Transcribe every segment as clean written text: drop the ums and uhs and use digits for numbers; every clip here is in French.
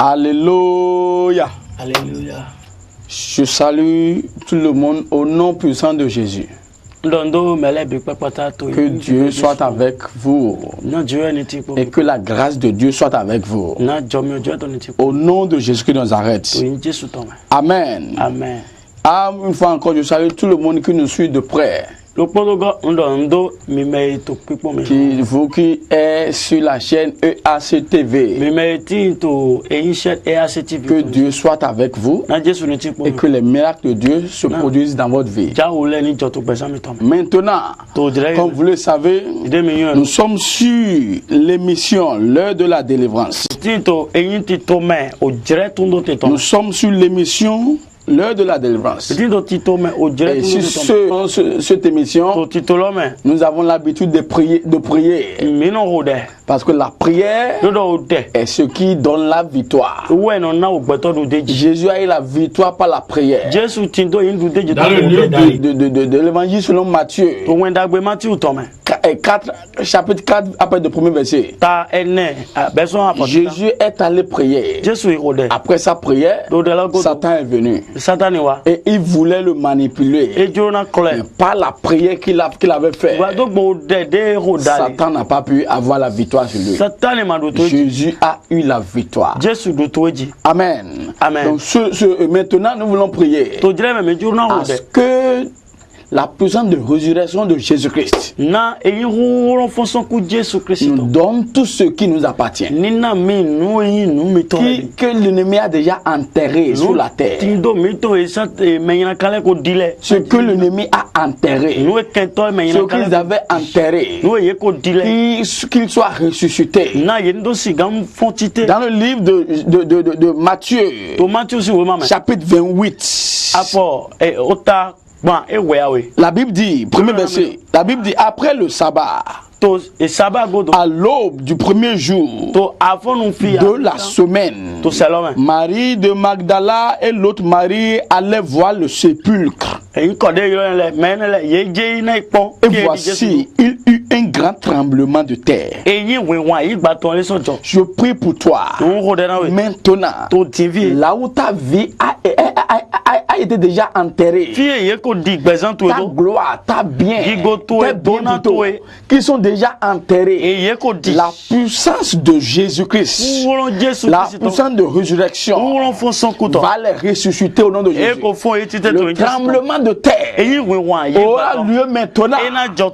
Alléluia. Alléluia. Je salue tout le monde au nom puissant de Jésus. Que Dieu soit avec vous et que la grâce de Dieu soit avec vous. Au nom de Jésus-Christ de Nazareth. Amen. Amen. Une fois encore, je salue tout le monde qui nous suit de près. Vous qui êtes sur la chaîne EACTV, que Dieu soit avec vous et que les miracles de Dieu se produisent dans votre vie. Maintenant, comme vous le savez, nous sommes sur l'émission L'heure de la délivrance. Nous sommes sur l'émission L'heure de la délivrance. Et sur cette émission, nous avons l'habitude de prier. Parce que la prière est ce qui donne la victoire. Jésus a eu la victoire par la prière. Dans le livre de l'évangile selon Matthieu, chapitre 4, après le premier verset, Jésus est allé prier. Après sa prière, Satan est venu. Et il voulait le manipuler. Par la prière qu'il avait faite, Satan n'a pas pu avoir la victoire sur lui. Jésus a eu la victoire. Amen. Donc maintenant nous voulons prier à ce que la puissance de résurrection de Jésus-Christ nous donne tout ce qui nous appartient, que l'ennemi a déjà enterré sur la terre. Ce que l'ennemi a enterré, ce qu'ils avaient enterré, qu'il soit ressuscité. Dans le livre de Matthieu, chapitre 28, la Bible dit, premier verset, la Bible dit, après le sabbat, à l'aube du premier jour de la semaine, Marie de Magdala et l'autre Marie allaient voir le sépulcre. Et voici, il eut un grand tremblement de terre. Je prie pour toi. Maintenant, là où ta vie a été déjà enterrée, ta gloire, ta bien, tes biens qui sont déjà enterrés, la puissance de Jésus-Christ, la puissance de résurrection va les ressusciter au nom de Jésus. Le tremblement de terre aura lieu maintenant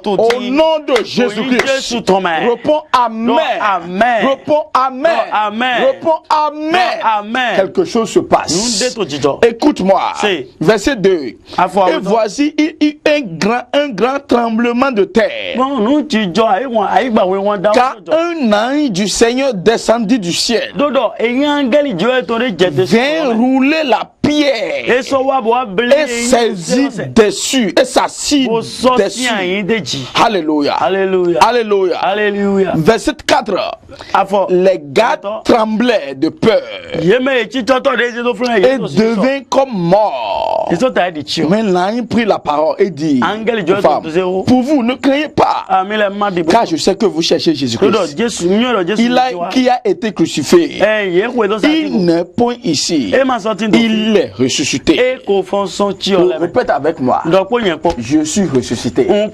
au nom de Jésus-Christ. Réponds Amen. Réponds Amen. Réponds Amen. Quelque chose se passe. Écoute-moi. Verset 2. Et voici, il y eut un grand tremblement de terre. Car un ange du Seigneur descendit du ciel, vient rouler la pierre et saisit dessus et s'assit dessus. Alléluia. Alléluia. Alléluia. Alléluia. Verset 4. Les gars tremblaient de peur et devinrent comme morts. Mais l'ange prit la parole et dit, femme, pour vous, ne craignez pas, car je sais que vous cherchez Jésus-Christ, qui a été crucifié. Il n'est point ici, il est ressuscité. Répète avec moi, je suis ressuscité. Ma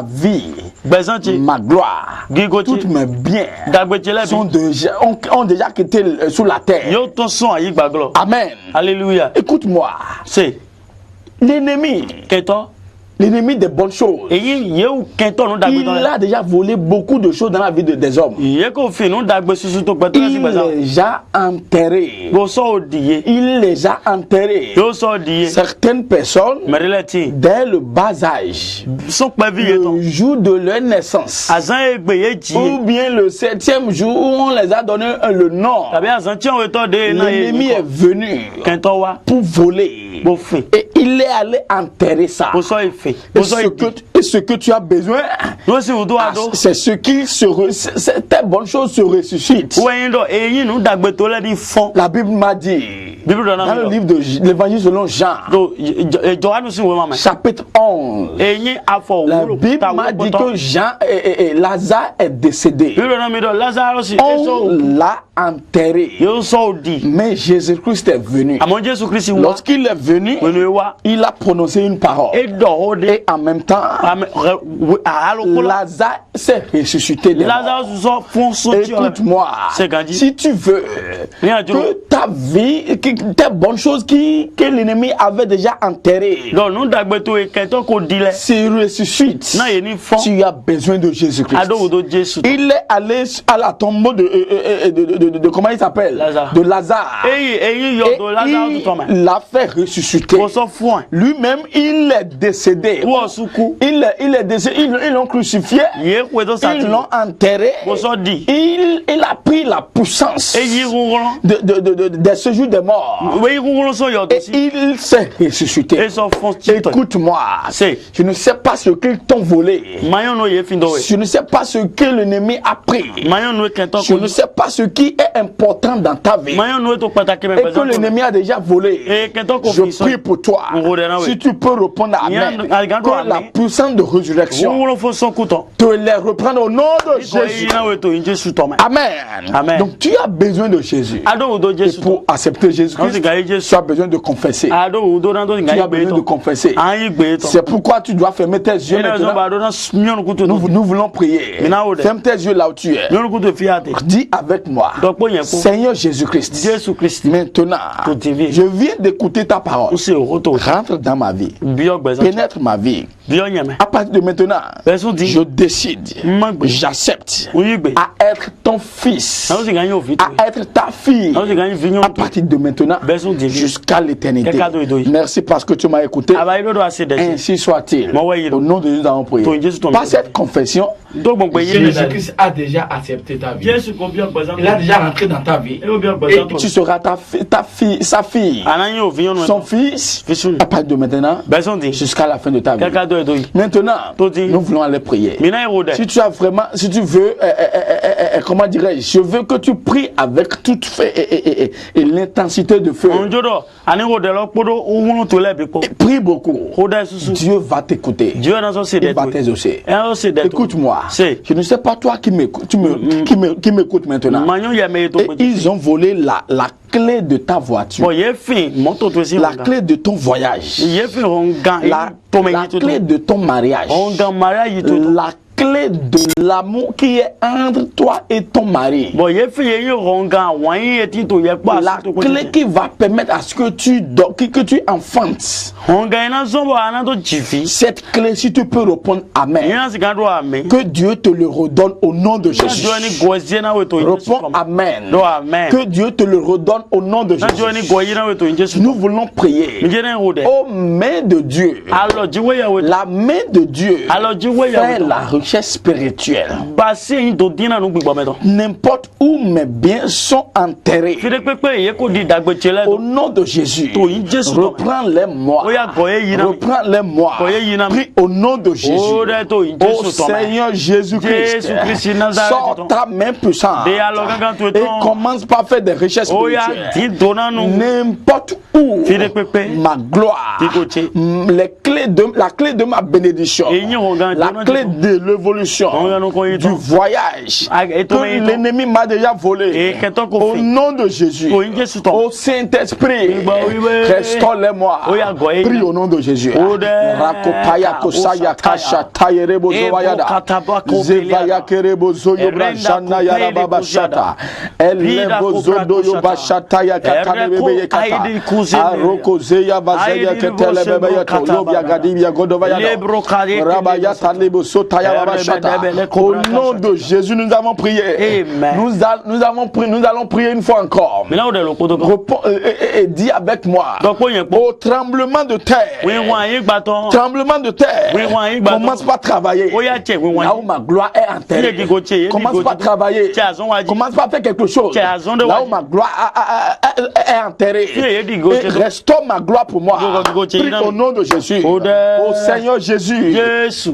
vie, ma gloire, tous mes biens ont déjà quitté sous la terre. Amen. Alléluia. Écoute-moi. L'ennemi des bonnes choses, il a déjà volé beaucoup de choses dans la vie des hommes. Il les a enterrés. Il les a enterrés. Certaines personnes, dès le bas âge, le jour de leur naissance, ou bien le 7e jour où on les a donné le nom, l'ennemi est venu pour voler. Et il est allé enterrer ça. Et ce que tu as besoin, c'est ce qui tes bonnes choses se ressuscitent. La Bible m'a dit, Dans le livre de l'évangile selon Jean, chapitre 11, la Bible m'a dit que Jean et Lazare est décédé. On l'a enterré. Mais Jésus-Christ est venu. Lorsqu'il est venu, il a prononcé une parole. Et en même temps, Lazare s'est ressuscité. Écoute-moi, si tu veux que ta vie, que tes bonnes choses que l'ennemi avait déjà enterrées se ressuscitent, tu as besoin de Jésus-Christ. Il est allé à la tombe de comment il s'appelle, de Lazare, et il l'a fait ressusciter. Lui-même, il est décédé. Il est décédé. Ils l'ont crucifié. Ils l'ont enterré. Il a pris la puissance de ce jour des morts. Et il s'est ressuscité. Écoute-moi, je ne sais pas ce qu'ils t'ont volé. Je ne sais pas ce que l'ennemi a pris. Je ne sais pas ce qui est important dans ta vie et que l'ennemi a déjà volé. Je prie pour toi. Si tu peux répondre à Amen, que la puissance de résurrection te les reprenne au nom de Jésus. Amen. Donc tu as besoin de Jésus. Et pour accepter Jésus-Christ, tu as besoin de confesser. Tu as besoin de confesser. C'est pourquoi tu dois fermer tes yeux maintenant. Nous voulons prier. Ferme tes yeux là où tu es. Dis avec moi, Seigneur Jésus-Christ, maintenant, je viens d'écouter ta parole. Rentre dans ma vie. Pénètre ma vie. À partir de maintenant, je décide, j'accepte à être ton fils, à être ta fille, à partir de maintenant jusqu'à l'éternité. Merci parce que tu m'as écouté. Ainsi soit-il. Au nom de Jésus, nous avons prié. Par cette confession, Jésus-Christ a déjà accepté ta vie. Il a déjà rentré dans ta vie. Et tu seras sa fille, son fils, à partir de maintenant jusqu'à la fin de ta vie. Maintenant, nous voulons aller prier. Si tu as vraiment, si tu veux, comment dirais-je, je veux que tu pries avec toute et l'intensité de feu. Prie beaucoup. Dieu va t'écouter. Il va t'exaucer. Écoute-moi. Je ne sais pas toi qui m'écoutes maintenant. Et ils ont volé la clé de ta voiture, la clé de ton voyage, la clé de ton mariage, la clé de l'amour qui est entre toi et ton mari, la clé qui va permettre à ce que tu enfantes. Cette clé, si tu peux répondre Amen, que Dieu te le redonne au nom de Jésus. Réponds Amen. Que Dieu te le redonne au nom de Jésus. Nous voulons prier. Ô main de Dieu, la main de Dieu fait la richesse spirituelle. N'importe où mes biens sont enterrés, au nom de Jésus, reprends-les-moi. Reprends-les-moi. Prie au nom de Jésus. Ô Seigneur Jésus-Christ, sors ta main puissante et commence par faire des richesses spirituelles. N'importe où ma gloire, la clé de ma bénédiction, la clé de l'évolution, du voyage que l'ennemi m'a déjà volé, au nom de Jésus, au Saint-Esprit, restaure-les-moi. Prie au nom de Jésus. Rakopaya kosaya kasha tayerebo zoyada zevaya kerebo zoyo brashana ya baba shata elebo zodo yo bashata ya katanebe yekata aroko zeya bazaya ketele bebe ya tolobia gadibia godovaya rabaya tanebo sotaya baba shata. Au nom de Jésus, nous avons prié. Nous allons prier une fois encore. Et dis avec moi, au tremblement de terre, tremblement de terre, commence pas à travailler. Là où ma gloire est enterrée, commence pas à travailler. Commence pas à faire quelque chose. Là où ma gloire est enterrée, et restaure ma gloire pour moi. Prie au nom de Jésus. Au Seigneur Jésus,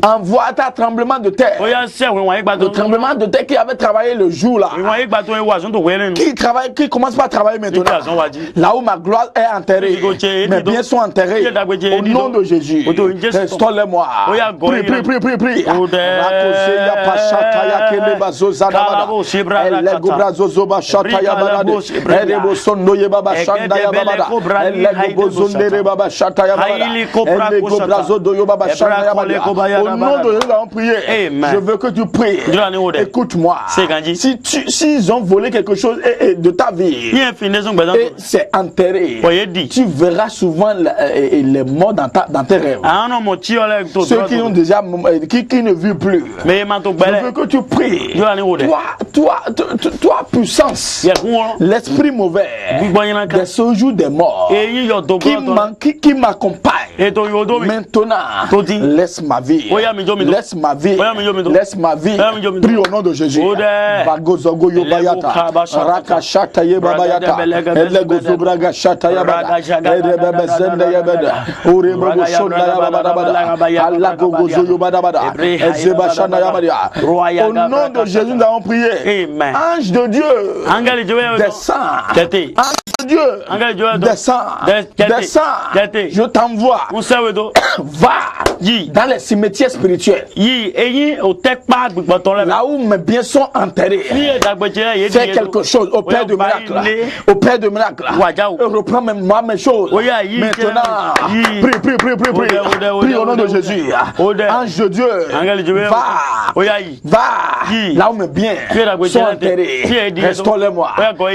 envoie ta tremblement tremblement de terre. Le tremblement de terre qui avait travaillé le jour là. Qui commence pas à travailler maintenant. Là où ma gloire est enterrée. Mes biens sont enterrés. Au nom de Jésus. Restaure-les-moi. Prie. Au nom de Jésus, nous allons prier. Je veux que tu pries. Écoute-moi. S'ils ont volé quelque chose de ta vie et c'est enterré, tu verras souvent les morts dans tes rêves. Ceux qui ont déjà qui ne vivent plus. Je veux que tu pries. Toi puissance, l'esprit mauvais, des séjours des morts qui m'accompagne. Maintenant, laisse ma vie. Laisse ma vie. Laisse ma vie. Prie au nom de Jésus. Bagozogo yobayata. Rakashata yebabayata. Elegozobraga shata yabada. Erebebe zende yabada. Urebebo shonda yabada. Alagogozo yobadabada. Ezebashana yabada. Au nom de Jésus, nous avons prié. Ange de Dieu, descends. Ange de Dieu, descends. Je t'envoie. Va dans les cimetières spirituels. Là où mes biens sont enterrés. Fais quelque chose au Père de miracle. Au Père de miracle. Reprends moi mes choses. Maintenant, prie. Prie au nom de Jésus. Ange de Dieu, va là où mes biens sont enterrés.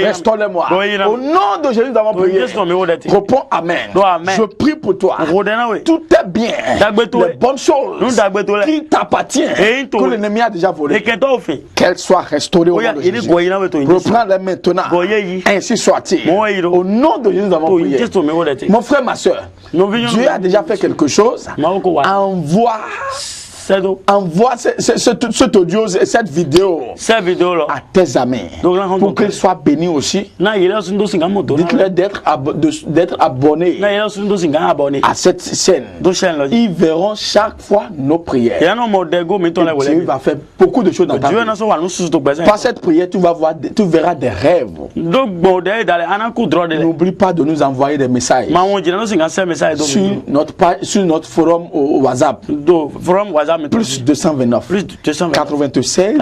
Restaure-les-moi. Au nom de Jésus, nous avons prié. Réponds Amen. Je prie pour toi. Tout est bien. Les bonnes choses qui t'appartiennent, que l'ennemi a déjà volé, qu'elles soient restaurées au nom de Jésus. Reprends-les maintenant. Ainsi soit-il. Au nom de Jésus, nous avons prié. Mon frère, ma soeur, Dieu a déjà fait quelque chose. Envoie cet audio, cette vidéo à tes amis pour qu'ils soient bénis aussi. Dites-leur d'être abonnés à cette chaîne. Ils verront chaque fois nos prières. Dieu va faire beaucoup de choses dans ta vie. Par cette prière, tu verras des rêves. N'oublie pas de nous envoyer des messages sur notre forum au WhatsApp. Plus 229 96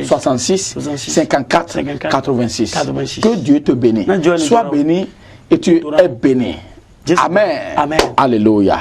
66 54 86. Que Dieu te bénisse. Sois béni et tu es béni. Amen. Alléluia.